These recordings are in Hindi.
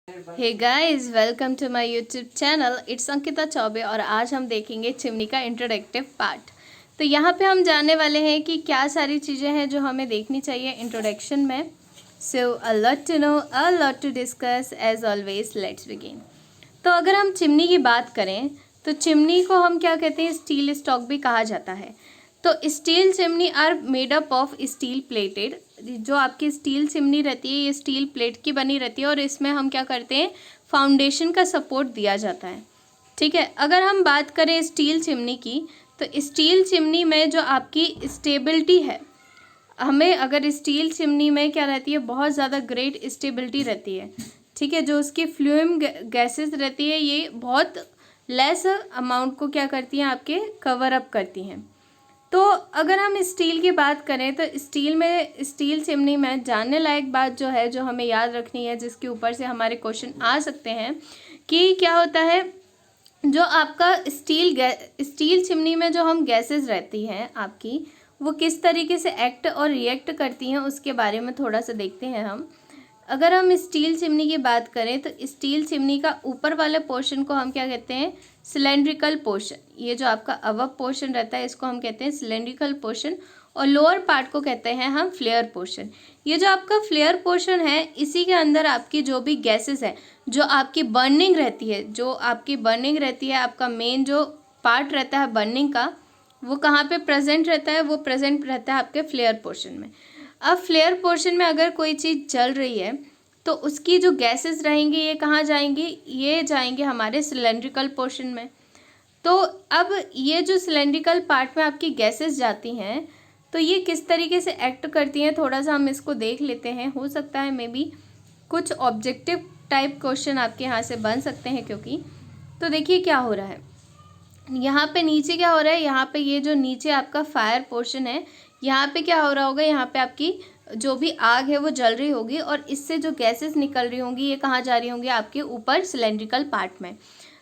Hey guys, welcome to my YouTube channel. It's Ankita Choubey और आज हम देखेंगे चिमनी का इंट्रोडक्टिव पार्ट। तो यहाँ पे हम जानने वाले हैं कि क्या सारी चीज़ें हैं जो हमें देखनी चाहिए इंट्रोडक्शन में। So a lot to know, a lot to discuss, as always let's begin. तो अगर हम चिमनी की बात करें तो चिमनी को हम क्या कहते हैं, स्टील स्टॉक भी कहा जाता है। तो steel chimney are made up of steel plated. जो आपकी स्टील चिमनी रहती है ये स्टील प्लेट की बनी रहती है और इसमें हम क्या करते हैं, फाउंडेशन का सपोर्ट दिया जाता है। ठीक है, अगर हम बात करें स्टील चिमनी की तो स्टील चिमनी में जो आपकी स्टेबिलिटी है, हमें अगर स्टील चिमनी में क्या रहती है, बहुत ज़्यादा ग्रेट स्टेबिलिटी रहती है। ठीक है, जो उसकी फ्लूइम गैसेस रहती है ये बहुत लेस अमाउंट को क्या करती हैं, आपके कवर अप करती हैं। तो अगर हम स्टील की बात करें तो स्टील चिमनी में जानने लायक बात जो है, जो हमें याद रखनी है, जिसके ऊपर से हमारे क्वेश्चन आ सकते हैं कि क्या होता है, जो आपका स्टील चिमनी में जो हम गैसेस रहती हैं आपकी, वो किस तरीके से एक्ट और रिएक्ट करती हैं उसके बारे में थोड़ा सा देखते हैं हम। अगर हम स्टील चिमनी की बात करें तो स्टील चिमनी का ऊपर वाले पोर्शन को हम क्या कहते हैं, सिलेंड्रिकल पोर्शन। ये जो आपका अबव पोर्शन रहता है इसको हम कहते हैं सिलेंड्रिकल पोर्शन और लोअर पार्ट को कहते हैं हम फ्लेयर पोर्शन। ये जो आपका फ्लेयर पोर्शन है इसी के अंदर आपकी जो भी गैसेस है, जो आपकी बर्निंग रहती है, आपका मेन जो पार्ट रहता है बर्निंग का, वो कहाँ पे प्रेजेंट रहता है, वो प्रेजेंट रहता है आपके फ्लेयर पोर्शन में। अब फ्लेयर पोर्शन में अगर कोई चीज़ जल रही है तो उसकी जो गैसेस रहेंगी ये कहाँ जाएंगी, ये जाएंगे हमारे सिलेंड्रिकल पोर्शन में। तो अब ये जो सिलेंड्रिकल पार्ट में आपकी गैसेस जाती हैं तो ये किस तरीके से एक्ट करती हैं, थोड़ा सा हम इसको देख लेते हैं। हो सकता है मे बी कुछ ऑब्जेक्टिव टाइप क्वेश्चन आपके यहाँ से बन सकते हैं, क्योंकि तो देखिए क्या हो रहा है, यहाँ पे नीचे क्या हो रहा है, यहाँ पे ये जो नीचे आपका फायर पोर्शन है, यहाँ पे क्या हो रहा होगा, यहाँ पे आपकी जो भी आग है वो जल रही होगी और इससे जो गैसेस निकल रही होंगी ये कहाँ जा रही होंगी, आपके ऊपर सिलेंड्रिकल पार्ट में।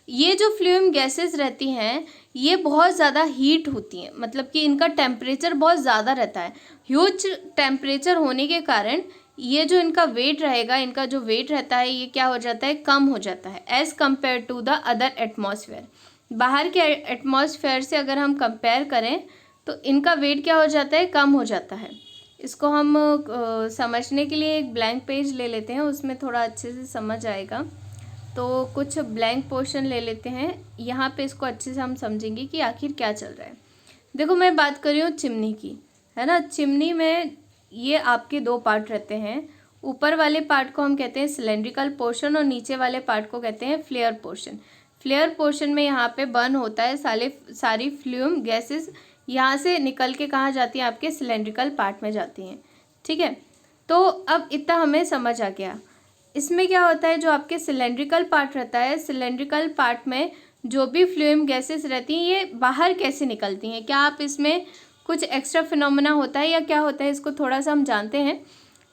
ये जो फ्लूइम गैसेस रहती हैं ये बहुत ज़्यादा हीट होती हैं, मतलब कि इनका टेम्परेचर बहुत ज़्यादा रहता है। ह्यूज टेम्परेचर होने के कारण ये जो इनका वेट रहेगा, इनका जो वेट रहता है ये क्या हो जाता है, कम हो जाता है as compare to the other atmosphere. बाहर के एटमॉस्फेयर से अगर हम कंपेयर करें तो इनका वेट क्या हो जाता है, कम हो जाता है। इसको हम समझने के लिए एक ब्लैंक पेज ले लेते हैं, उसमें थोड़ा अच्छे से समझ आएगा। तो कुछ ब्लैंक पोर्शन ले लेते हैं, यहाँ पे इसको अच्छे से हम समझेंगे कि आखिर क्या चल रहा है। देखो मैं बात कर रही हूँ चिमनी की, है ना। चिमनी में ये आपके दो पार्ट रहते हैं, ऊपर वाले पार्ट को हम कहते हैं सिलेंड्रिकल पोर्शन और नीचे वाले पार्ट को कहते हैं फ्लेयर पोर्शन। फ्लेयर पोर्शन में यहाँ पे बर्न होता है, सारी फ्लूइम गैसेस यहाँ से निकल के कहाँ जाती हैं, आपके सिलेंड्रिकल पार्ट में जाती हैं। ठीक है, तो अब इतना हमें समझ आ गया। इसमें क्या होता है, जो आपके सिलेंड्रिकल पार्ट रहता है, सिलेंड्रिकल पार्ट में जो भी फ्लूइम गैसेस रहती हैं ये बाहर कैसे निकलती हैं, क्या आप इसमें कुछ एक्स्ट्रा फिनोमेना होता है या क्या होता है, इसको थोड़ा सा हम जानते हैं।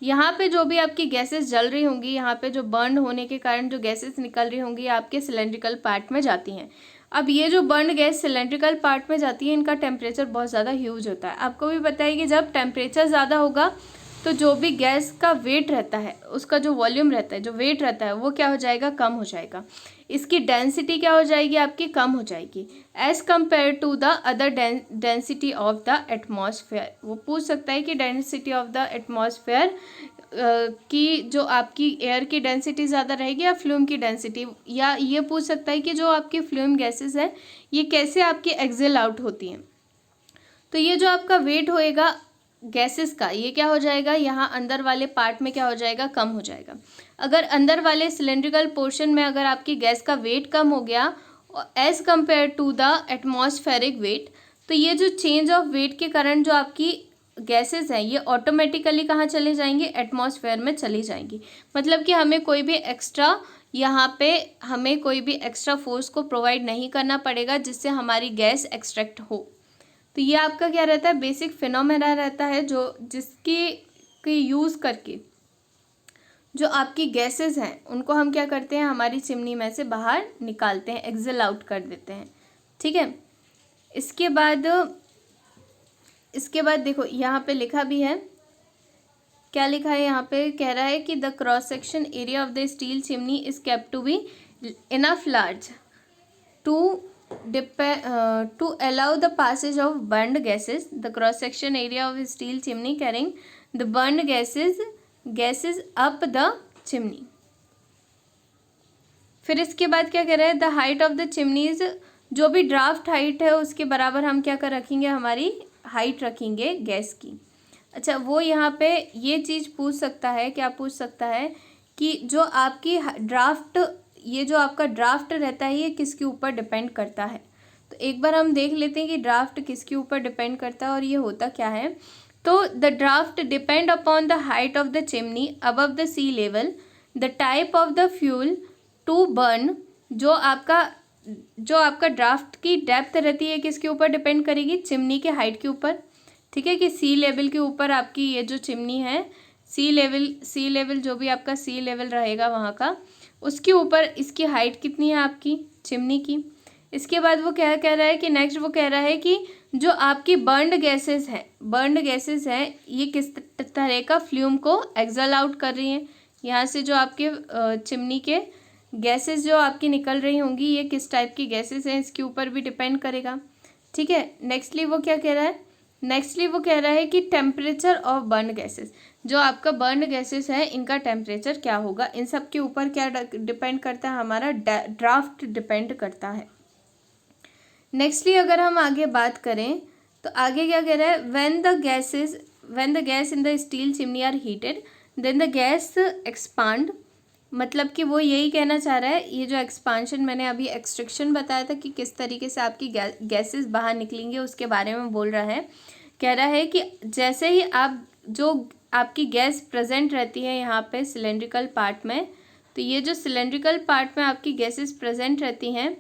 यहाँ पे जो भी आपकी गैसेस जल रही होंगी, यहाँ पे जो बर्न होने के कारण जो गैसेस निकल रही होंगी आपके सिलेंड्रिकल पार्ट में जाती हैं। अब ये जो बर्न गैस सिलेंड्रिकल पार्ट में जाती है इनका टेम्परेचर बहुत ज़्यादा ह्यूज होता है। आपको भी पता है कि जब टेम्परेचर ज़्यादा होगा तो जो भी गैस का वेट रहता है, उसका जो वॉल्यूम रहता है, जो वेट रहता है, वो क्या हो जाएगा, कम हो जाएगा। इसकी डेंसिटी क्या हो जाएगी, आपकी कम हो जाएगी as compare to the other density of the atmosphere. वो पूछ सकता है कि डेंसिटी ऑफ द एटमॉस्फेयर की जो आपकी एयर की डेंसिटी ज़्यादा रहेगी या फ्लूम की डेंसिटी, या ये पूछ सकता है कि जो आपकी फ्लूम गैसेस है ये कैसे आपकी एक्सेल आउट होती हैं। तो ये जो आपका वेट होएगा गैसेस का, ये क्या हो जाएगा, यहाँ अंदर वाले पार्ट में क्या हो जाएगा, कम हो जाएगा। अगर अंदर वाले सिलेंड्रिकल पोर्शन में अगर आपकी गैस का वेट कम हो गया as compare to the atmospheric weight, तो ये जो चेंज ऑफ वेट के कारण जो आपकी गैसेस हैं ये ऑटोमेटिकली कहाँ चले जाएंगे, एटमॉस्फेयर में चली जाएंगी। मतलब कि हमें कोई भी एक्स्ट्रा फोर्स को प्रोवाइड नहीं करना पड़ेगा जिससे हमारी गैस एक्सट्रैक्ट हो। तो ये आपका क्या रहता है, बेसिक फिनोमेना रहता है, जो जिसकी यूज़ करके जो आपकी गैसेस हैं उनको हम क्या करते हैं, हमारी चिमनी में से बाहर निकालते हैं, एक्सेल आउट कर देते हैं। ठीक है, इसके बाद देखो यहाँ पे लिखा भी है क्या लिखा है यहाँ पे, कह रहा है कि the cross section area of the steel chimney is kept to be enough large to allow the passage of burned gases. The cross section area of a steel chimney carrying the burned gases up the chimney. फिर इसके बाद क्या कह रहा है, the height of the chimneys, जो भी ड्राफ्ट हाइट है उसके बराबर हम क्या कर रखेंगे, हमारी हाइट रखेंगे गैस की। अच्छा, वो यहाँ पे ये चीज़ पूछ सकता है, क्या पूछ सकता है कि जो आपकी ड्राफ्ट, ये जो आपका ड्राफ्ट रहता है ये किसके ऊपर डिपेंड करता है। तो एक बार हम देख लेते हैं कि ड्राफ्ट किसके ऊपर डिपेंड करता है और ये होता क्या है। तो the draught depend upon the height of the chimney above the sea level, the type of the fuel to burn, जो आपका ड्राफ्ट की डेप्थ रहती है किसके ऊपर डिपेंड करेगी, चिमनी के हाइट के ऊपर। ठीक है, कि सी लेवल के ऊपर आपकी ये जो चिमनी है, सी लेवल जो भी आपका सी लेवल रहेगा वहाँ का, उसके ऊपर इसकी हाइट कितनी है आपकी चिमनी की। इसके बाद वो क्या कह रहा है कि नेक्स्ट वो कह रहा है कि जो आपकी बर्न्ड गैसेस हैं ये किस तरह का फ्लूम को एक्सहल आउट कर रही हैं। यहाँ से जो आपके चिमनी के गैसेस जो आपकी निकल रही होंगी ये किस टाइप की गैसेस हैं, इसके ऊपर भी डिपेंड करेगा। ठीक है, नेक्स्टली वो क्या कह रहा है, नेक्स्टली वो कह रहा है कि टेम्परेचर ऑफ बर्न गैसेस, जो आपका बर्न गैसेस है इनका टेम्परेचर क्या होगा, इन सब के ऊपर क्या डिपेंड करता है, हमारा ड्राफ्ट डिपेंड करता है। नेक्स्टली अगर हम आगे बात करें तो आगे क्या कह रहा है, when the gas in the steel chimney are heated then the gas expand, मतलब कि वो यही कहना चाह रहा है, ये जो एक्सपांशन मैंने अभी एक्सट्रैक्शन बताया था कि किस तरीके से आपकी गैसेस बाहर निकलेंगे उसके बारे में बोल रहा है। कह रहा है कि जैसे ही आपकी गैस प्रेजेंट रहती है यहाँ पे सिलेंड्रिकल पार्ट में, तो ये जो सिलेंड्रिकल पार्ट में आपकी गैसेस प्रेजेंट रहती हैं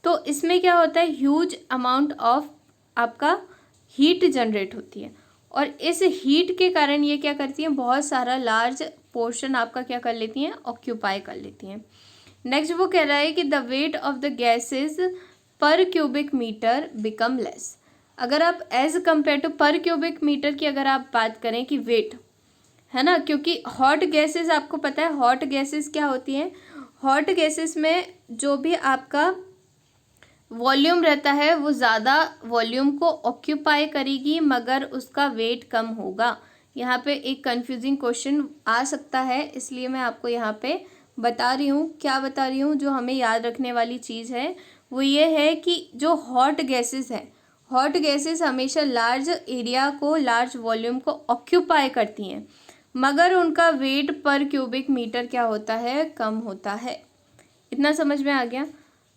तो इसमें क्या होता है, ह्यूज अमाउंट ऑफ आपका हीट जनरेट होती है और इस हीट के कारण ये क्या करती हैं, बहुत सारा लार्ज पोर्शन आपका क्या कर लेती हैं, ऑक्यूपाई कर लेती हैं। नेक्स्ट वो कह रहा है कि the weight of the gases पर क्यूबिक मीटर बिकम लेस। अगर आप एज कम्पेयर टू पर क्यूबिक मीटर की अगर आप बात करें कि वेट है ना, क्योंकि हॉट गैसेस आपको पता है, हॉट गैसेस क्या होती हैं, हॉट गैसेस में जो भी आपका वॉल्यूम रहता है वो ज़्यादा वॉल्यूम को ऑक्यूपाई करेगी मगर उसका वेट कम होगा। यहाँ पे एक कंफ्यूजिंग क्वेश्चन आ सकता है, इसलिए मैं आपको यहाँ पे बता रही हूँ, क्या बता रही हूँ, जो हमें याद रखने वाली चीज़ है वो ये है कि जो हॉट गैसेस है, हॉट गैसेस हमेशा लार्ज एरिया को, लार्ज वॉल्यूम को ऑक्यूपाई करती हैं मगर उनका वेट पर क्यूबिक मीटर क्या होता है, कम होता है। इतना समझ में आ गया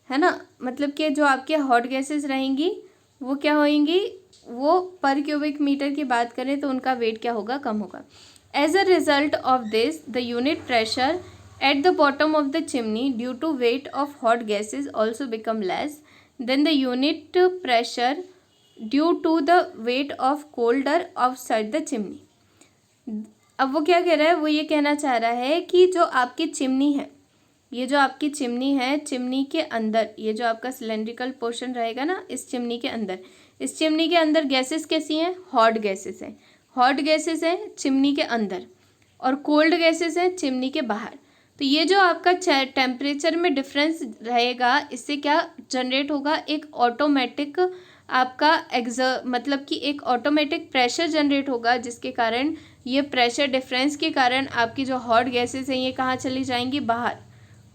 है ना, मतलब कि जो आपके हॉट गैसेस रहेंगी वो क्या होंगी, वो पर क्यूबिक मीटर की बात करें तो उनका वेट क्या होगा, कम होगा। As a result of this the unit pressure at the bottom of the chimney due to weight of hot gases also become less than the unit pressure due to the weight of colder of side the chimney. अब वो क्या कह रहा है, वो ये कहना चाह रहा है कि जो आपकी चिमनी है, ये जो आपकी चिमनी है, चिमनी के अंदर ये जो आपका सिलेंड्रिकल पोर्शन रहेगा ना, इस चिमनी के अंदर गैसेस कैसी हैं, हॉट गैसेस हैं, हॉट गैसेस हैं चिमनी के अंदर और कोल्ड गैसेस हैं चिमनी के बाहर। तो ये जो आपका टेम्परेचर में डिफरेंस रहेगा, इससे क्या जनरेट होगा, एक ऑटोमेटिक आपका मतलब कि एक ऑटोमेटिक प्रेशर जनरेट होगा, जिसके कारण ये प्रेशर डिफरेंस के कारण आपकी जो हॉट गैसेस हैं ये कहाँ चली जाएंगी, बाहर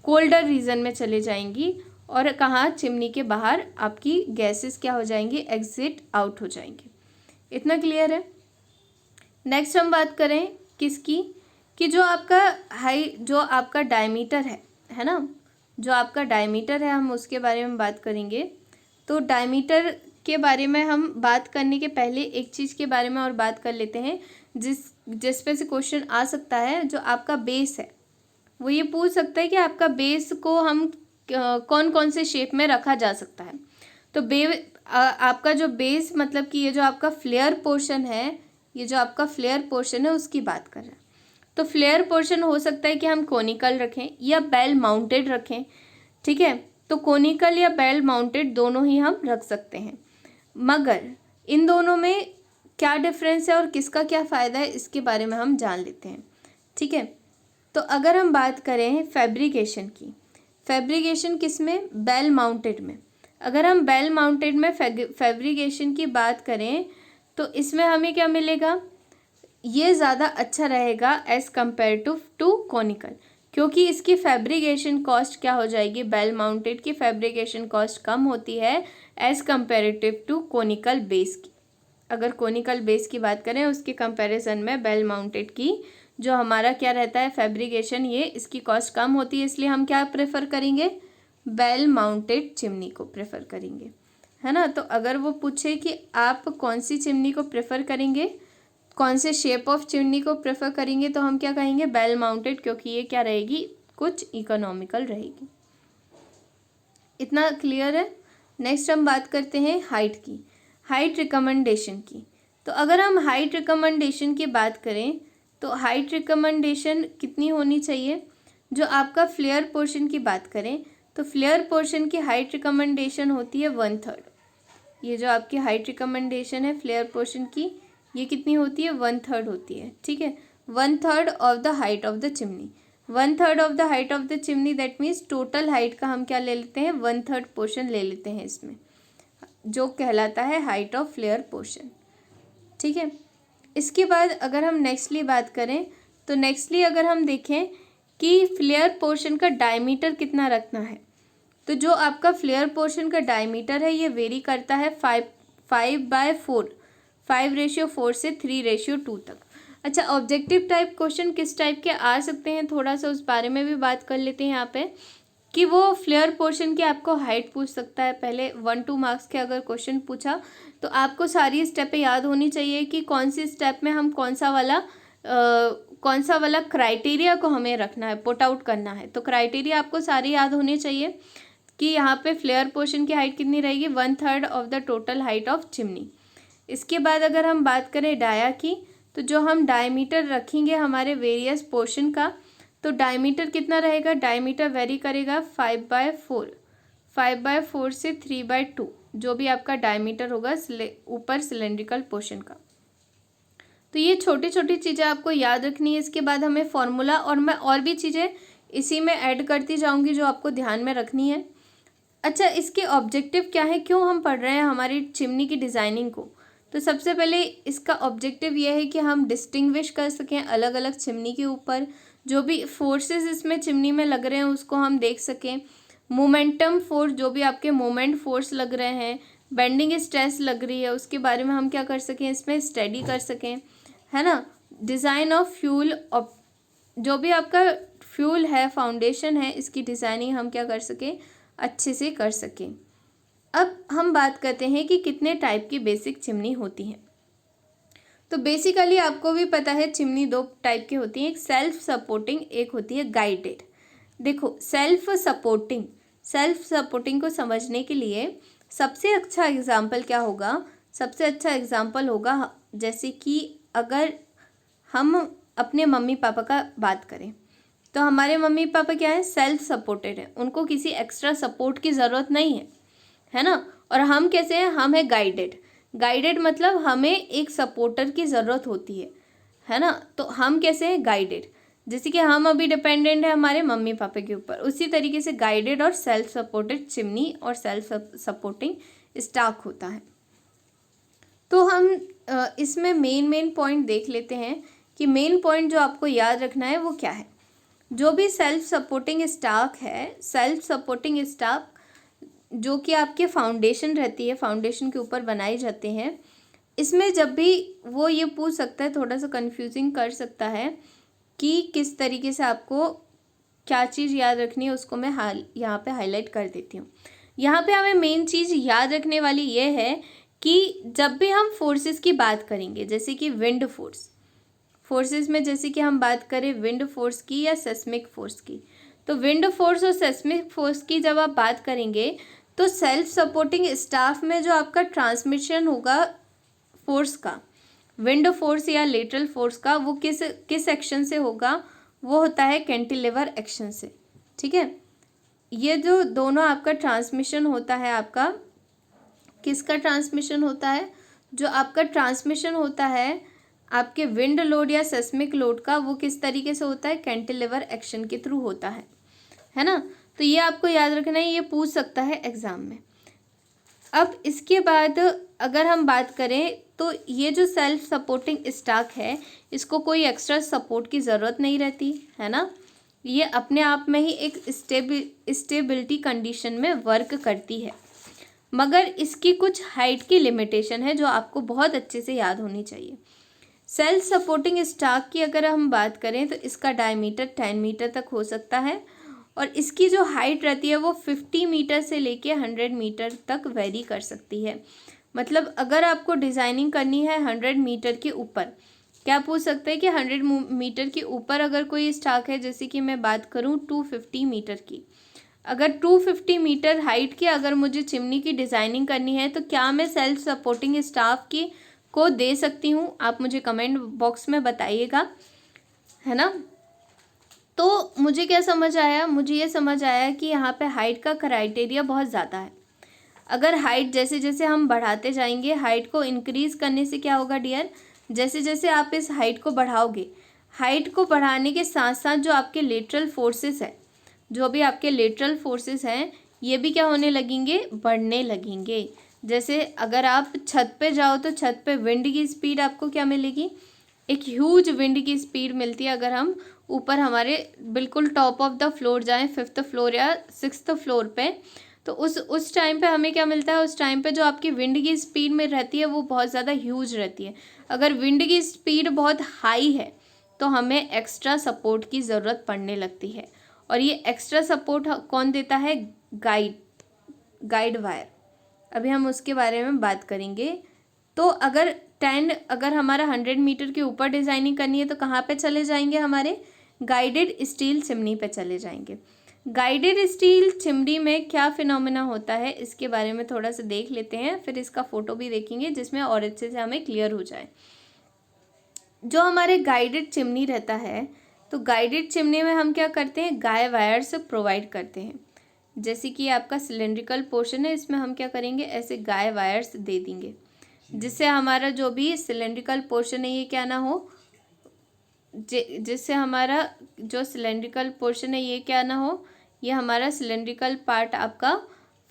कोल्डर रीजन में चले जाएंगी और कहाँ, चिमनी के बाहर आपकी गैसेस क्या हो जाएंगी, एग्जिट आउट हो जाएंगी। इतना क्लियर है। नेक्स्ट हम बात करें किसकी, कि जो आपका डायमीटर है ना, जो आपका डायमीटर है हम उसके बारे में बात करेंगे। तो डायमीटर के बारे में हम बात करने के पहले एक चीज़ के बारे में और बात कर लेते हैं जिस पे से क्वेश्चन आ सकता है। जो आपका बेस है वो ये पूछ सकता है कि आपका बेस को हम कौन कौन से शेप में रखा जा सकता है। तो आपका जो बेस मतलब कि ये जो आपका फ्लेयर पोर्शन है, ये जो आपका फ्लेयर पोर्शन है उसकी बात कर रहे हैं। तो फ्लेयर पोर्शन हो सकता है कि हम कोनिकल रखें या बेल माउंटेड रखें। ठीक है, तो कोनिकल या बेल माउंटेड दोनों ही हम रख सकते हैं, मगर इन दोनों में क्या डिफरेंस है और किसका क्या फ़ायदा है इसके बारे में हम जान लेते हैं। ठीक है, तो अगर हम बात करें फैब्रिकेशन की, फैब्रिकेशन किस में, बेल माउंटेड में। अगर हम बेल माउंटेड में फैब्रिकेशन की बात करें तो इसमें हमें क्या मिलेगा, ये ज़्यादा अच्छा रहेगा एज़ कम्पेयर टू कॉनिकल, क्योंकि इसकी फैब्रिकेशन कॉस्ट क्या हो जाएगी, बेल माउंटेड की फैब्रिकेशन कॉस्ट कम होती है as comparative to conical base की। अगर कॉनिकल बेस की बात करें उसके कंपैरिजन में बेल माउंटेड की जो हमारा क्या रहता है फैब्रिकेशन, ये इसकी कॉस्ट कम होती है, इसलिए हम क्या प्रेफर करेंगे, बेल माउंटेड चिमनी को प्रेफर करेंगे, है ना। तो अगर वो पूछे कि आप कौन सी चिमनी को प्रेफर करेंगे, कौन से शेप ऑफ चिमनी को प्रेफर करेंगे, तो हम क्या कहेंगे, बेल माउंटेड, क्योंकि ये क्या रहेगी, कुछ इकोनॉमिकल रहेगी। इतना क्लियर है। नेक्स्ट हम बात करते हैं हाइट की, हाइट रिकमेंडेशन की। तो अगर हम हाइट रिकमेंडेशन की बात करें तो हाइट रिकमेंडेशन कितनी होनी चाहिए, जो आपका फ्लेयर पोर्शन की बात करें तो फ्लेयर पोर्शन की हाइट रिकमेंडेशन होती है 1/3। ये जो आपकी हाइट रिकमेंडेशन है फ्लेयर पोर्शन की, ये कितनी होती है, 1/3 होती है। ठीक है, 1/3 of the height of the chimney, 1/3 of the height of the chimney, that means total height का हम क्या ले लेते हैं, 1/3 पोर्शन ले लेते हैं इसमें, जो कहलाता है हाइट ऑफ फ्लेयर पोर्शन। ठीक है, इसके बाद अगर हम नेक्स्टली बात करें तो नेक्स्टली अगर हम देखें कि फ्लेयर पोर्शन का डायमीटर कितना रखना है, तो जो आपका फ्लेयर पोर्शन का डायमीटर है ये वेरी करता है 5/4, 5:4 से 3:2 तक। अच्छा, ऑब्जेक्टिव टाइप क्वेश्चन किस टाइप के आ सकते हैं, थोड़ा सा उस बारे में भी बात कर लेते हैं यहाँ पे, कि वो फ्लेयर पोर्शन की आपको हाइट पूछ सकता है। पहले 1-2 मार्क्स के अगर क्वेश्चन पूछा तो आपको सारी स्टेपें याद होनी चाहिए कि कौन सी स्टेप में हम कौन सा वाला क्राइटेरिया को हमें रखना है, पुट आउट करना है। तो क्राइटेरिया आपको सारी याद होनी चाहिए कि यहाँ पे फ्लेयर पोर्शन की हाइट कितनी रहेगी, 1/3 of the total height of chimney. इसके बाद अगर हम बात करें डाया की, तो जो हम डायमीटर रखेंगे हमारे वेरियस पोर्शन का, तो डायमीटर कितना रहेगा, डायमीटर वेरी करेगा 5/4 से 3/2, जो भी आपका डायमीटर होगा ऊपर सिलेंड्रिकल पोर्शन का। तो ये छोटी छोटी चीज़ें आपको याद रखनी है। इसके बाद हमें फॉर्मूला, और मैं और भी चीज़ें इसी में ऐड करती जाऊंगी जो आपको ध्यान में रखनी है। अच्छा, इसके ऑब्जेक्टिव क्या है, क्यों हम पढ़ रहे हैं हमारी चिमनी की डिज़ाइनिंग को, तो सबसे पहले इसका ऑब्जेक्टिव ये है कि हम डिस्टिंग्विश कर सकें अलग अलग चिमनी के ऊपर, जो भी फोर्सेस इसमें चिमनी में लग रहे हैं उसको हम देख सकें, मोमेंटम फोर्स, जो भी आपके मोमेंट फोर्स लग रहे हैं, बेंडिंग स्ट्रेस लग रही है, उसके बारे में हम क्या कर सकें, इसमें स्टडी कर सकें, है ना। डिज़ाइन ऑफ फ्यूल, जो भी आपका फ्यूल है, फाउंडेशन है, इसकी डिज़ाइनिंग हम क्या कर सकें, अच्छे से कर सकें। अब हम बात करते हैं कि कितने टाइप की बेसिक चिमनी होती हैं। तो बेसिकली आपको भी पता है चिमनी 2 टाइप की होती हैं, एक सेल्फ सपोर्टिंग, एक होती है गाइडेड। देखो, सेल्फ सपोर्टिंग को समझने के लिए सबसे अच्छा एग्जाम्पल क्या होगा, सबसे अच्छा एग्जाम्पल होगा जैसे कि अगर हम अपने मम्मी पापा का बात करें तो हमारे मम्मी पापा क्या है, सेल्फ सपोर्टेड है, उनको किसी एक्स्ट्रा सपोर्ट की ज़रूरत नहीं है ना। और हम कैसे हैं, हम है गाइडेड मतलब हमें एक सपोर्टर की ज़रूरत होती है ना। तो हम कैसे हैं, गाइडेड, जैसे कि हम अभी डिपेंडेंट है हमारे मम्मी पापा के ऊपर, उसी तरीके से गाइडेड और सेल्फ सपोर्टेड चिमनी और सेल्फ सपोर्टिंग स्टाक होता है। तो हम इसमें मेन पॉइंट देख लेते हैं कि मेन पॉइंट जो आपको याद रखना है वो क्या है। जो भी सेल्फ सपोर्टिंग स्टाक है, सेल्फ सपोर्टिंग स्टाक जो कि आपके फाउंडेशन रहती है, फाउंडेशन के ऊपर बनाए जाते हैं, इसमें जब भी वो ये पूछ सकता है, थोड़ा सा कंफ्यूजिंग कर सकता है कि किस तरीके से आपको क्या चीज़ याद रखनी है, उसको मैं यहाँ पे हाईलाइट कर देती हूँ। यहाँ पे हमें मेन चीज़ याद रखने वाली ये है कि जब भी हम फोर्सेस की बात करेंगे, जैसे कि विंड फोर्सेस में जैसे कि हम बात करें विंड फोर्स की या सेस्मिक फोर्स की, तो विंड फोर्स और सेस्मिक फोर्स की जब आप बात करेंगे तो सेल्फ सपोर्टिंग स्टाफ में जो आपका ट्रांसमिशन होगा फोर्स का, विंड फोर्स या लेटरल फोर्स का, वो किस एक्शन से होगा, वो होता है कैंटिलीवर एक्शन से। ठीक है, ये जो दोनों आपका ट्रांसमिशन होता है, आपका किसका ट्रांसमिशन होता है, जो आपका ट्रांसमिशन होता है आपके विंड लोड या सेस्मिक लोड का, वो किस तरीके से होता है, कैंटिलीवर एक्शन के थ्रू होता है ना। तो ये आपको याद रखना है, ये पूछ सकता है एग्जाम में। अब इसके बाद अगर हम बात करें तो ये जो सेल्फ सपोर्टिंग स्टॉक है, इसको कोई एक्स्ट्रा सपोर्ट की ज़रूरत नहीं रहती है ना। ये अपने आप में ही एक स्टेबिलिटी कंडीशन में वर्क करती है, मगर इसकी कुछ हाइट की लिमिटेशन है जो आपको बहुत अच्छे से याद होनी चाहिए। सेल्फ सपोर्टिंग स्टॉक की अगर हम बात करें तो इसका डायमीटर 10 मीटर तक हो सकता है, और इसकी जो हाइट रहती है वो 50 मीटर से लेके 100 मीटर तक वेरी कर सकती है। मतलब अगर आपको डिज़ाइनिंग करनी है 100 मीटर के ऊपर, क्या पूछ सकते हैं कि 100 मीटर के ऊपर अगर कोई स्टॉक है, जैसे कि मैं बात करूं 250 मीटर की, अगर 250 मीटर हाइट की अगर मुझे चिमनी की डिज़ाइनिंग करनी है तो क्या मैं सेल्फ सपोर्टिंग स्टॉक की को दे सकती हूँ? आप मुझे कमेंट बॉक्स में बताइएगा, है ना। तो मुझे क्या समझ आया, मुझे ये समझ आया कि यहाँ पे हाइट का क्राइटेरिया बहुत ज़्यादा है। अगर हाइट जैसे जैसे हम बढ़ाते जाएंगे, हाइट को इंक्रीज़ करने से क्या होगा डियर, जैसे जैसे आप इस हाइट को बढ़ाओगे, हाइट को बढ़ाने के साथ साथ जो आपके लेटरल फोर्सेस है, जो भी आपके लेटरल फोर्सेस हैं, ये भी क्या होने लगेंगे, बढ़ने लगेंगे। जैसे अगर आप छत पे जाओ तो छत पे विंड की स्पीड आपको क्या मिलेगी, एक ह्यूज विंड की स्पीड मिलती है। अगर हम ऊपर हमारे बिल्कुल टॉप ऑफ द फ्लोर जाएं, 5th फ्लोर या 6th फ्लोर पे, तो उस टाइम पे हमें क्या मिलता है, उस टाइम पे जो आपकी विंड की स्पीड में रहती है वो बहुत ज़्यादा ह्यूज रहती है। अगर विंड की स्पीड बहुत हाई है तो हमें एक्स्ट्रा सपोर्ट की ज़रूरत पड़ने लगती है, और ये एक्स्ट्रा सपोर्ट कौन देता है, गाइड वायर। अभी हम उसके बारे में बात करेंगे। तो अगर हमारा 100 मीटर के ऊपर डिज़ाइनिंग करनी है तो कहाँ पे चले जाएंगे, हमारे गाइडेड स्टील चिमनी पे चले जाएंगे। गाइडेड स्टील चिमनी में क्या फिनोमेना होता है, इसके बारे में थोड़ा सा देख लेते हैं, फिर इसका फोटो भी देखेंगे जिसमें और अच्छे से हमें क्लियर हो जाए। जो हमारे गाइडेड चिमनी रहता है, तो गाइडेड चिमनी में हम क्या करते हैं, गाय वायर्स प्रोवाइड करते हैं। जैसे कि आपका सिलेंड्रिकल पोर्शन है, इसमें हम क्या करेंगे, ऐसे गाय वायर्स दे देंगे, जिससे हमारा जो भी सिलेंड्रिकल पोर्शन है ये क्या ना हो, जिससे हमारा जो सिलेंड्रिकल पोर्शन है ये क्या ना हो, ये हमारा सिलेंड्रिकल पार्ट आपका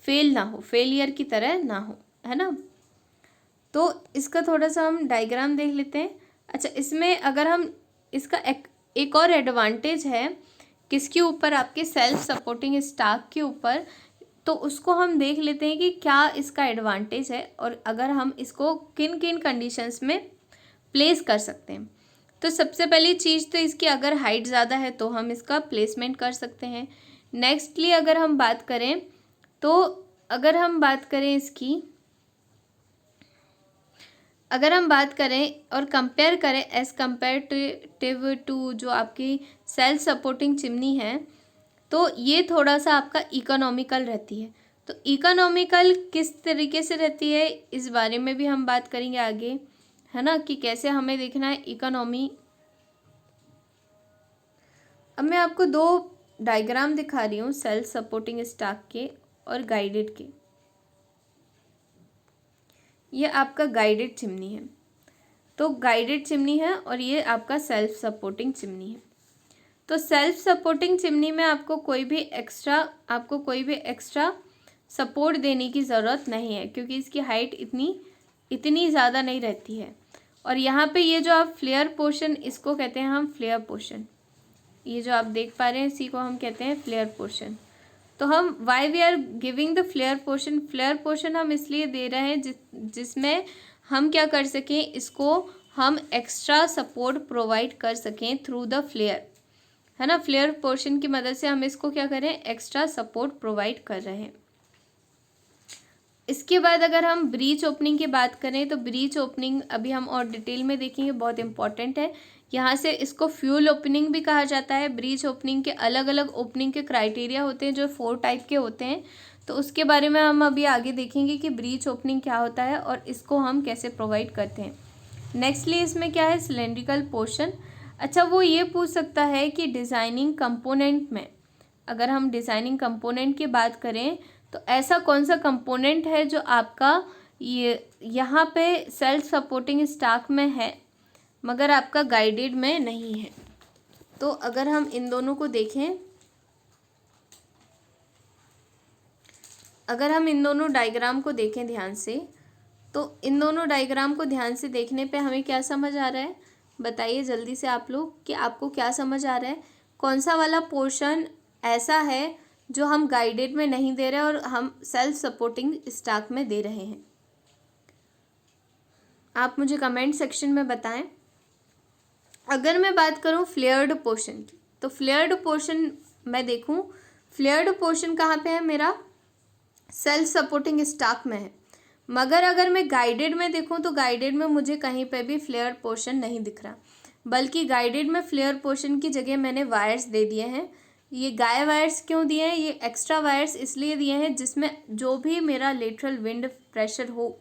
फेल ना हो, फेलियर की तरह ना हो, है ना। तो इसका थोड़ा सा हम डायग्राम देख लेते हैं। अच्छा, इसमें अगर हम इसका एक और एडवांटेज है किसके ऊपर, आपके सेल्फ सपोर्टिंग स्टॉक के ऊपर, तो उसको हम देख लेते हैं कि क्या इसका एडवांटेज है और अगर हम इसको किन किन कंडीशंस में प्लेस कर सकते हैं। तो सबसे पहली चीज़ तो इसकी अगर हाइट ज़्यादा है तो हम इसका प्लेसमेंट कर सकते हैं। नेक्स्टली अगर हम बात करें तो अगर हम बात करें इसकी, अगर हम बात करें और कंपेयर करें एज़ कंपेरेटिव टू जो आपकी सेल्फ सपोर्टिंग चिमनी है, तो ये थोड़ा सा आपका इकोनॉमिकल रहती है। तो इकोनॉमिकल किस तरीके से रहती है इस बारे में भी हम बात करेंगे आगे, है ना, कि कैसे हमें देखना है इकोनॉमी। अब मैं आपको दो डायग्राम दिखा रही हूँ सेल्फ सपोर्टिंग स्टॉक के और गाइडेड के। ये आपका गाइडेड चिमनी है, तो गाइडेड चिमनी है और ये आपका सेल्फ सपोर्टिंग चिमनी है। तो सेल्फ सपोर्टिंग चिमनी में आपको कोई भी एक्स्ट्रा सपोर्ट देने की ज़रूरत नहीं है, क्योंकि इसकी हाइट इतनी ज़्यादा नहीं रहती है। और यहाँ पे ये जो आप फ्लेयर पोर्शन, इसको कहते हैं हम फ्लेयर पोर्शन, ये जो आप देख पा रहे हैं इसी को हम कहते हैं फ्लेयर पोर्शन। तो हम why we are giving the flare portion, flare portion हम इसलिए दे रहे हैं जिसमें हम क्या कर सकें, इसको हम एक्स्ट्रा सपोर्ट प्रोवाइड कर सकें थ्रू द फ्लेयर, है ना। फ्लेयर पोर्शन की मदद से हम इसको क्या करें, एक्स्ट्रा सपोर्ट प्रोवाइड कर रहे हैं। इसके बाद अगर हम ब्रीच ओपनिंग की बात करें तो ब्रीच ओपनिंग अभी हम और डिटेल में देखेंगे, बहुत इंपॉर्टेंट है। यहाँ से इसको फ्यूल ओपनिंग भी कहा जाता है। ब्रीच ओपनिंग के अलग अलग ओपनिंग के क्राइटेरिया होते हैं जो 4 टाइप के होते हैं, तो उसके बारे में हम अभी आगे देखेंगे कि ब्रीच ओपनिंग क्या होता है और इसको हम कैसे प्रोवाइड करते हैं। नेक्स्टली इसमें क्या है, सिलेंड्रिकल पोर्शन। अच्छा, वो ये पूछ सकता है कि डिज़ाइनिंग कंपोनेंट में, अगर हम डिज़ाइनिंग कंपोनेंट की बात करें तो ऐसा कौन सा कंपोनेंट है जो आपका ये यहाँ पे सेल्फ सपोर्टिंग स्टॉक में है मगर आपका गाइडेड में नहीं है। तो अगर हम इन दोनों को देखें, अगर हम इन दोनों डायग्राम को देखें ध्यान से, तो इन दोनों डायग्राम को ध्यान से देखने पे हमें क्या समझ आ रहा है, बताइए जल्दी से आप लोग कि आपको क्या समझ आ रहा है। कौन सा वाला पोर्शन ऐसा है जो हम गाइडेड में नहीं दे रहे और हम सेल्फ सपोर्टिंग स्टॉक में दे रहे हैं? आप मुझे कमेंट सेक्शन में बताएं। अगर मैं बात करूं फ्लेयर्ड पोर्शन की, तो फ्लेयर्ड पोर्शन मैं देखूं, फ्लेयर्ड पोर्शन कहाँ पे है मेरा, सेल्फ सपोर्टिंग स्टॉक में है। मगर अगर मैं गाइडेड में देखूं तो गाइडेड में मुझे कहीं पे भी फ्लेयर पोर्शन नहीं दिख रहा, बल्कि गाइडेड में फ्लेयर पोर्शन की जगह मैंने वायर्स दे दिए हैं। ये गाय वायर्स क्यों दिए हैं, ये एक्स्ट्रा वायर्स इसलिए दिए हैं जिसमें जो भी मेरा लेटरल विंड प्रेशर हो,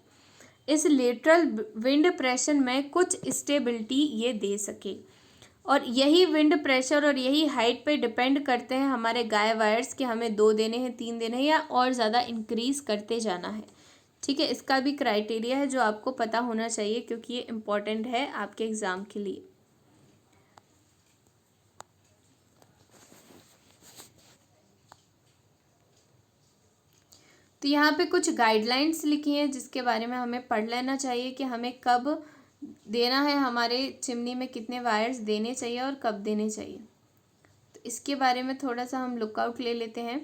इस लेटरल विंड प्रेशर में कुछ स्टेबिलिटी ये दे सके। और यही विंड प्रेशर और यही हाइट पे डिपेंड करते हैं हमारे गाय वायर्स कि हमें 2 देने हैं, 3 देने हैं या और ज़्यादा इंक्रीज़ करते जाना है। ठीक है, इसका भी क्राइटेरिया है जो आपको पता होना चाहिए क्योंकि ये इम्पॉर्टेंट है आपके एग्ज़ाम के लिए। तो यहाँ पे कुछ गाइडलाइंस लिखी हैं जिसके बारे में हमें पढ़ लेना चाहिए कि हमें कब देना है, हमारे चिमनी में कितने वायर्स देने चाहिए और कब देने चाहिए। तो इसके बारे में थोड़ा सा हम लुकआउट ले लेते हैं।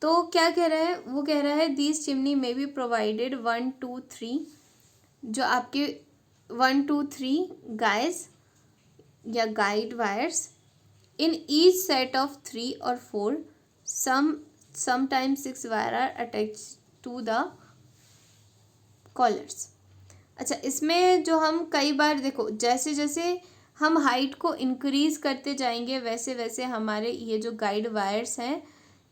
तो क्या कह रहा है, वो कह रहा है दीज चिमनी में बी प्रोवाइडेड 1 2 3, जो आपके 1 2 3 गाइज या guide wires in each set of 3 और 4, sometimes 6 wire are attached to the collars। अच्छा, इसमें जो हम कई बार देखो, जैसे जैसे हम हाइट को इंक्रीज करते जाएंगे वैसे वैसे हमारे ये जो गाइड वायर्स हैं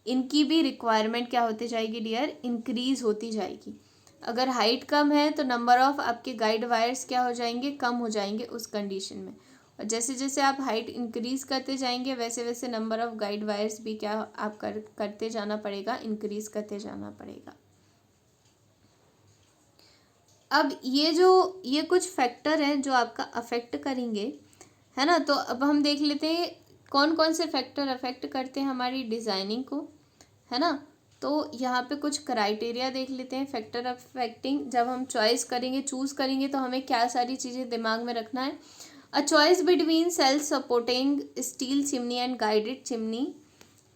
इनकी भी रिक्वायरमेंट क्या होती जाएगी डियर, इंक्रीज होती जाएगी। अगर हाइट कम है तो नंबर ऑफ आपके गाइड वायर्स क्या हो जाएंगे, कम हो जाएंगे उस कंडीशन में। और जैसे जैसे आप हाइट इंक्रीज करते जाएंगे वैसे वैसे नंबर ऑफ गाइड वायर्स भी क्या आप करते जाना पड़ेगा, इंक्रीज करते जाना पड़ेगा। अब ये कुछ फैक्टर हैं जो आपका अफेक्ट करेंगे, है ना। तो अब हम देख लेते हैं कौन कौन से फैक्टर अफेक्ट करते हैं हमारी डिज़ाइनिंग को, है ना। तो यहाँ पे कुछ क्राइटेरिया देख लेते हैं फैक्टर अफेक्टिंग। जब हम चॉइस करेंगे, चूज़ करेंगे तो हमें क्या सारी चीज़ें दिमाग में रखना है। A choice between self supporting steel chimney and guided chimney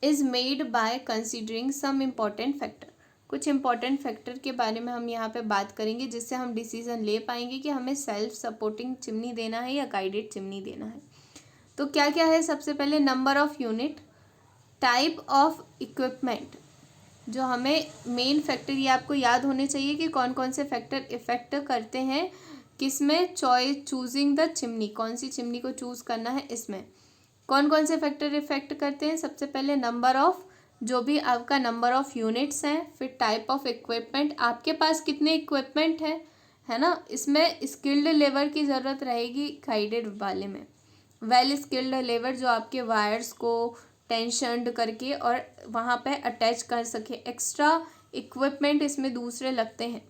is made by considering some important factor. कुछ इम्पॉर्टेंट फैक्टर के बारे में हम यहाँ पे बात करेंगे जिससे हम डिसीजन ले पाएंगे कि हमें सेल्फ सपोर्टिंग चिमनी देना है या गाइडेड चिमनी देना है। तो क्या क्या है, सबसे पहले number of unit, type of equipment, जो हमें मेन फैक्टर ये आपको याद होने चाहिए कि कौन कौन से फैक्टर इफेक्ट करते हैं किसमें, चूजिंग द चिमनी, कौन सी चिमनी को चूज़ करना है इसमें कौन कौन से फैक्टर इफेक्ट करते हैं। सबसे पहले नंबर ऑफ, जो भी आपका नंबर ऑफ़ यूनिट्स हैं, फिर टाइप ऑफ इक्विपमेंट, आपके पास कितने इक्विपमेंट है ना। इसमें स्किल्ड लेबर की ज़रूरत रहेगी गाइडेड वाले में, वेल स्किल्ड लेबर जो आपके वायर्स को टेंशनड करके और वहाँ पे अटैच कर सके। एक्स्ट्रा इक्विपमेंट इसमें दूसरे लगते हैं।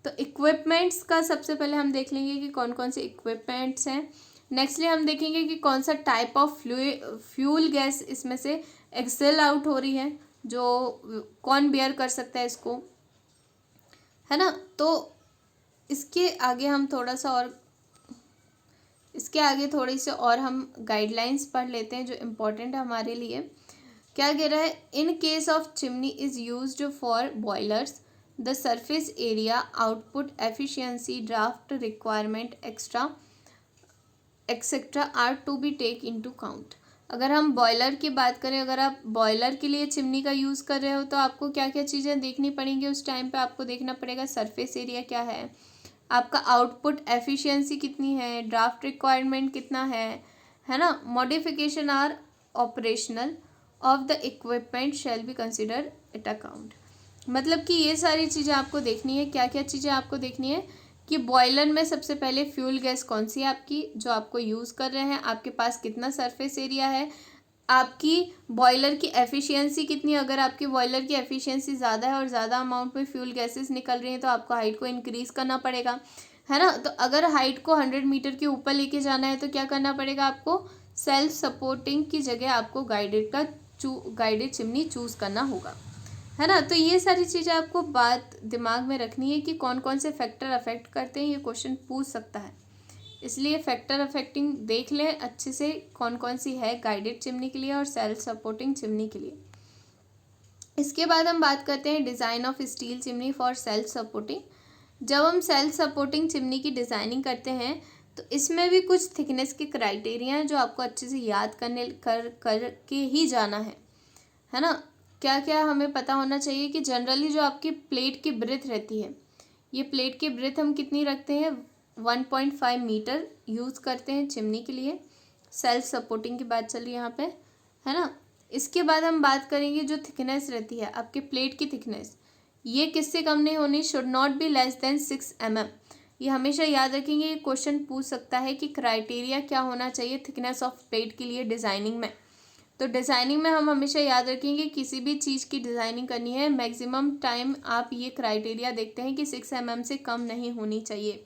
तो इक्विपमेंट्स का सबसे पहले हम देख लेंगे कि कौन कौन से इक्विपमेंट्स हैं। नेक्स्टली हम देखेंगे कि कौन सा टाइप ऑफ फ्यूल गैस इसमें से एक्सेल आउट हो रही है, जो कौन बियर कर सकता है इसको, है ना। तो इसके आगे हम थोड़ा सा और इसके आगे थोड़ी सी और हम गाइडलाइंस पढ़ लेते हैं जो इम्पोर्टेंट है हमारे लिए। क्या कह रहा है, in case of chimney is used for boilers the surface area, output efficiency, draught requirement etcetera are to be take into count. अगर हम बॉयलर की बात करें, अगर आप बॉयलर के लिए चिमनी का यूज़ कर रहे हो तो आपको क्या क्या चीज़ें देखनी पड़ेंगी उस टाइम पे। आपको देखना पड़ेगा सरफेस एरिया क्या है, आपका आउटपुट एफिशिएंसी कितनी है, ड्राफ्ट रिक्वायरमेंट कितना है ना। Modification are operational of the equipment shall be consider it account. मतलब कि ये सारी चीज़ें आपको देखनी है। क्या क्या चीज़ें आपको देखनी है कि बॉयलर में सबसे पहले फ्यूल गैस कौन सी है आपकी जो आपको यूज़ कर रहे हैं, आपके पास कितना सरफेस एरिया है, आपकी बॉयलर की एफिशिएंसी कितनी, अगर आपकी बॉयलर की एफिशिएंसी ज़्यादा है और ज़्यादा अमाउंट में फ्यूल गैसेस निकल रही हैं तो आपको हाइट को इंक्रीज़ करना पड़ेगा, है ना। तो अगर हाइट को 100 मीटर के ऊपर लेके जाना है तो क्या करना पड़ेगा आपको, सेल्फ सपोर्टिंग की जगह आपको गाइडेड चिमनी चूज़ करना होगा, है ना। तो ये सारी चीज़ें आपको बात दिमाग में रखनी है कि कौन कौन से फैक्टर अफेक्ट करते हैं, ये क्वेश्चन पूछ सकता है, इसलिए फैक्टर अफेक्टिंग देख लें अच्छे से कौन कौन सी है गाइडेड चिमनी के लिए और सेल्फ सपोर्टिंग चिमनी के लिए। इसके बाद हम बात करते हैं design of steel chimney for self supporting. जब हम सेल्फ सपोर्टिंग चिमनी की डिज़ाइनिंग करते हैं तो इसमें भी कुछ थिकनेस के क्राइटेरिया हैं जो आपको अच्छे से याद कर के ही जाना है ना। क्या क्या हमें पता होना चाहिए कि जनरली जो आपकी प्लेट की ब्रेथ रहती है, ये प्लेट की ब्रेथ हम कितनी रखते हैं, 1.5 मीटर यूज़ करते हैं चिमनी के लिए। सेल्फ सपोर्टिंग की बात चल रही है यहाँ पे, है ना। इसके बाद हम बात करेंगे जो थिकनेस रहती है आपके प्लेट की थिकनेस, ये किससे कम नहीं होनी, should not be less than 6 mm। ये हमेशा याद रखेंगे, ये क्वेश्चन पूछ सकता है कि क्राइटेरिया क्या होना चाहिए थिकनेस ऑफ प्लेट के लिए डिज़ाइनिंग में। तो डिज़ाइनिंग में हम हमेशा याद रखेंगे किसी भी चीज़ की डिज़ाइनिंग करनी है मैक्सिमम टाइम आप ये क्राइटेरिया देखते हैं कि 6 mm से कम नहीं होनी चाहिए।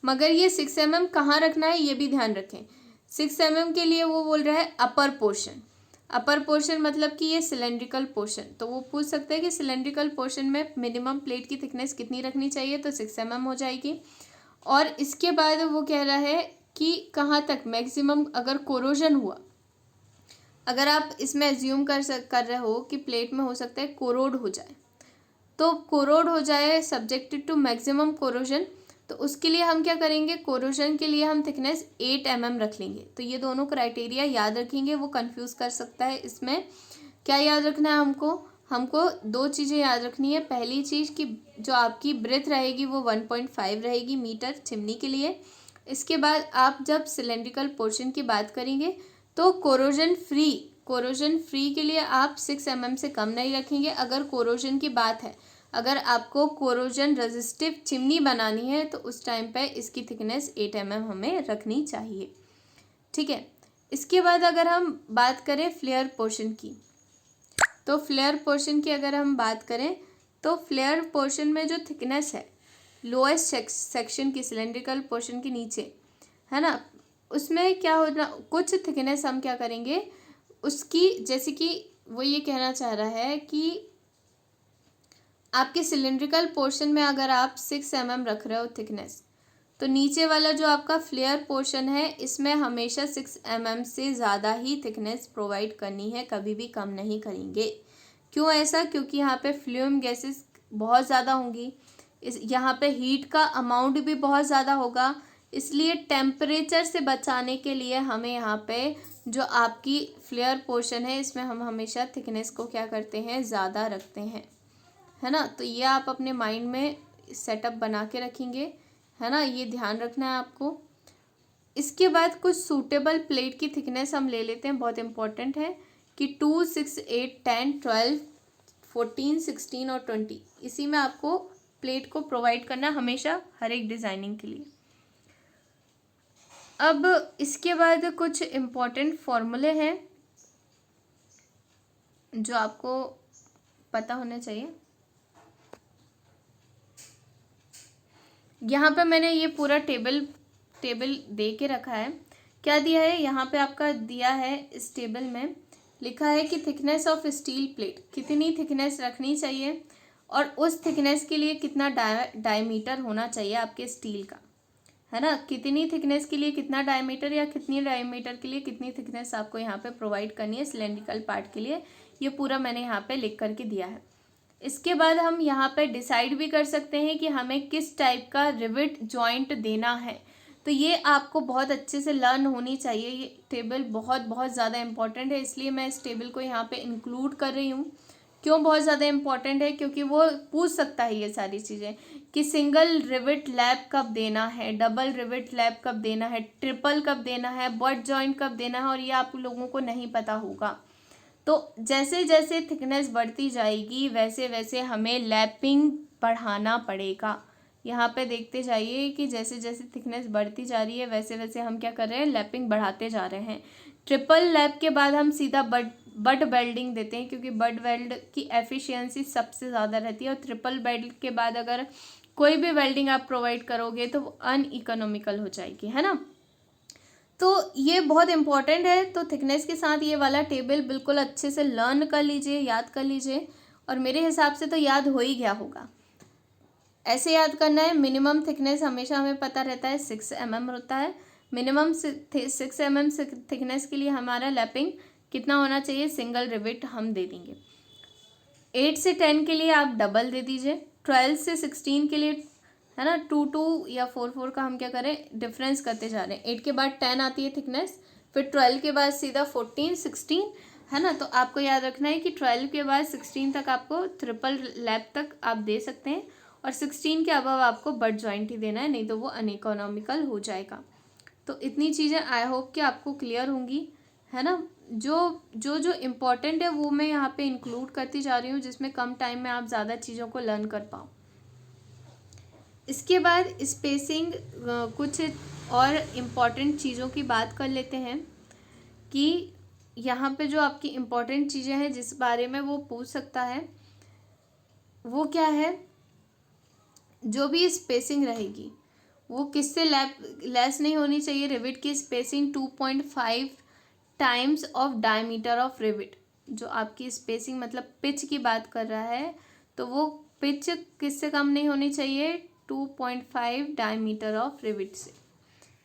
मगर ये 6 mm कहाँ रखना है ये भी ध्यान रखें। 6 mm के लिए वो बोल रहा है अपर पोर्शन मतलब कि ये सिलेंड्रिकल पोर्शन, तो वो पूछ सकते हैं कि सिलेंड्रिकल पोर्शन में मिनिमम प्लेट की थिकनेस कितनी रखनी चाहिए, तो 6 mm हो जाएगी। और इसके बाद वो कह रहा है कि कहाँ तक मैक्सिमम अगर कोरोजन हुआ, अगर आप इसमें एज्यूम कर रहे हो कि प्लेट में हो सकता है कोरोड हो जाए, तो कोरोड हो जाए सब्जेक्टेड टू मैक्सिमम कोरोजन, तो उसके लिए हम क्या करेंगे, कोरोजन के लिए हम थिकनेस 8 mm रख लेंगे। तो ये दोनों क्राइटेरिया याद रखेंगे, वो कंफ्यूज कर सकता है। इसमें क्या याद रखना है हमको 2 चीज़ें याद रखनी है। पहली चीज़ कि जो आपकी ब्रेथ रहेगी वो 1.5 रहेगी मीटर चिमनी के लिए। इसके बाद आप जब सिलेंड्रिकल पोर्शन की बात करेंगे तो कोरोजन फ्री के लिए आप 6 mm से कम नहीं रखेंगे। अगर कोरोजन की बात है, अगर आपको कोरोजन रेजिस्टिव चिमनी बनानी है तो उस टाइम पे इसकी थिकनेस 8 mm हमें रखनी चाहिए, ठीक है। इसके बाद अगर हम बात करें फ्लेयर पोर्शन की, तो फ्लेयर पोर्शन की अगर हम बात करें तो फ्लेयर पोर्शन में जो थिकनेस है लोएस्ट सेक्शन की सिलेंड्रिकल पोर्शन के नीचे, है ना, उसमें क्या होना, कुछ थिकनेस हम क्या करेंगे उसकी, जैसे कि वो ये कहना चाह रहा है कि आपके सिलेंड्रिकल पोर्शन में अगर आप 6 mm रख रहे हो थिकनेस, तो नीचे वाला जो आपका फ्लेयर पोर्शन है इसमें हमेशा 6 mm से ज़्यादा ही थिकनेस प्रोवाइड करनी है, कभी भी कम नहीं करेंगे। क्यों ऐसा, क्योंकि यहाँ पे फ्लूम गैसेस बहुत ज़्यादा होंगी, यहाँ पे हीट का अमाउंट भी बहुत ज़्यादा होगा, इसलिए टेम्परेचर से बचाने के लिए हमें यहाँ पे जो आपकी फ्लेयर पोर्शन है इसमें हम हमेशा थिकनेस को क्या करते हैं, ज़्यादा रखते हैं, है ना। तो ये आप अपने माइंड में सेटअप बना के रखेंगे, है ना, ये ध्यान रखना है आपको। इसके बाद कुछ सूटेबल प्लेट की थिकनेस हम ले लेते हैं, बहुत इंपॉर्टेंट है कि 2, 6, 8, 10, 12, 14, 16 और 20, इसी में आपको प्लेट को प्रोवाइड करना हमेशा हर एक डिज़ाइनिंग के लिए। अब इसके बाद कुछ इम्पॉर्टेंट फॉर्मूले हैं जो आपको पता होने चाहिए। यहाँ पे मैंने ये पूरा टेबल दे के रखा है। क्या दिया है यहाँ पे, आपका दिया है इस टेबल में लिखा है कि थिकनेस ऑफ स्टील प्लेट, कितनी थिकनेस रखनी चाहिए और उस थिकनेस के लिए कितना डायमीटर होना चाहिए आपके स्टील का, है ना। कितनी थिकनेस के लिए कितना डायमीटर या कितनी डायमीटर के लिए कितनी थिकनेस आपको यहाँ पे प्रोवाइड करनी है सिलेंड्रिकल पार्ट के लिए, ये पूरा मैंने यहाँ पे लिख करके दिया है। इसके बाद हम यहाँ पे डिसाइड भी कर सकते हैं कि हमें किस टाइप का रिवेट जॉइंट देना है, तो ये आपको बहुत अच्छे से लर्न होनी चाहिए। ये टेबल बहुत ज़्यादा इंपॉर्टेंट है, इसलिए मैं इस टेबल को यहाँ पे इंक्लूड कर रही हूँ। क्यों बहुत ज़्यादा इंपॉर्टेंट है, क्योंकि वो पूछ सकता है ये सारी चीज़ें कि सिंगल रिवेट लैब कब देना है, डबल रिवेट लैब कब देना है, ट्रिपल कब देना है, बट जॉइंट कब देना है, और ये आप लोगों को नहीं पता होगा। तो जैसे जैसे थिकनेस बढ़ती जाएगी वैसे वैसे हमें लैपिंग बढ़ाना पड़ेगा। यहाँ पे देखते जाइए कि जैसे जैसे थिकनेस बढ़ती जा रही है वैसे वैसे हम क्या कर रहे हैं, लैपिंग बढ़ाते जा रहे हैं। ट्रिपल लैप के बाद हम सीधा बट वेल्डिंग देते हैं, क्योंकि बट वेल्ड की एफिशिएंसी सबसे ज़्यादा रहती है, और ट्रिपल वेल्ड के बाद अगर कोई भी वेल्डिंग आप प्रोवाइड करोगे तो वो अनइकोनॉमिकल हो जाएगी, है ना। तो ये बहुत इंपॉर्टेंट है। तो थिकनेस के साथ ये वाला टेबल बिल्कुल अच्छे से लर्न कर लीजिए, याद कर लीजिए, और मेरे हिसाब से तो याद हो ही गया होगा। ऐसे याद करना है, मिनिमम थिकनेस हमेशा हमें पता रहता है 6 mm होता है। मिनिमम 6 mm थिकनेस के लिए हमारा लैपिंग कितना होना चाहिए, सिंगल रिविट हम दे देंगे। 8 से 10 के लिए आप डबल दे दीजिए। 12 से 16 के लिए, है ना, 2 या 4 का हम क्या करें, डिफरेंस करते जा रहे हैं। 8 के बाद 10 आती है थिकनेस, फिर 12 के बाद सीधा 14, 16, है ना। तो आपको याद रखना है कि 12 के बाद 16 तक आपको ट्रिपल लैप तक आप दे सकते हैं, और 16 के अबव आपको बट जॉइंट ही देना है, नहीं तो वो अनइकोनॉमिकल हो जाएगा। तो इतनी चीज़ें आई होप कि आपको क्लियर होंगी, है ना। जो इम्पोर्टेंट है वो मैं यहाँ पे इंक्लूड करती जा रही हूँ, जिसमें कम टाइम में आप ज़्यादा चीज़ों को लर्न कर पाओ। इसके बाद स्पेसिंग, कुछ और इम्पॉर्टेंट चीज़ों की बात कर लेते हैं कि यहाँ पे जो आपकी इम्पॉर्टेंट चीज़ें हैं जिस बारे में वो पूछ सकता है, वो क्या है, जो भी स्पेसिंग रहेगी वो किससे लेस नहीं होनी चाहिए। रिविट की spacing 2.5 times of diameter of rivet. जो आपकी स्पेसिंग मतलब पिच की बात कर रहा है, तो वो पिच किससे कम नहीं होनी चाहिए, 2.5 डायमीटर ऑफ रिविट से,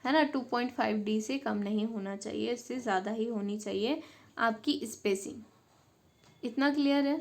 है ना। 2.5D से कम नहीं होना चाहिए, इससे ज़्यादा ही होनी चाहिए आपकी स्पेसिंग। इतना क्लियर है।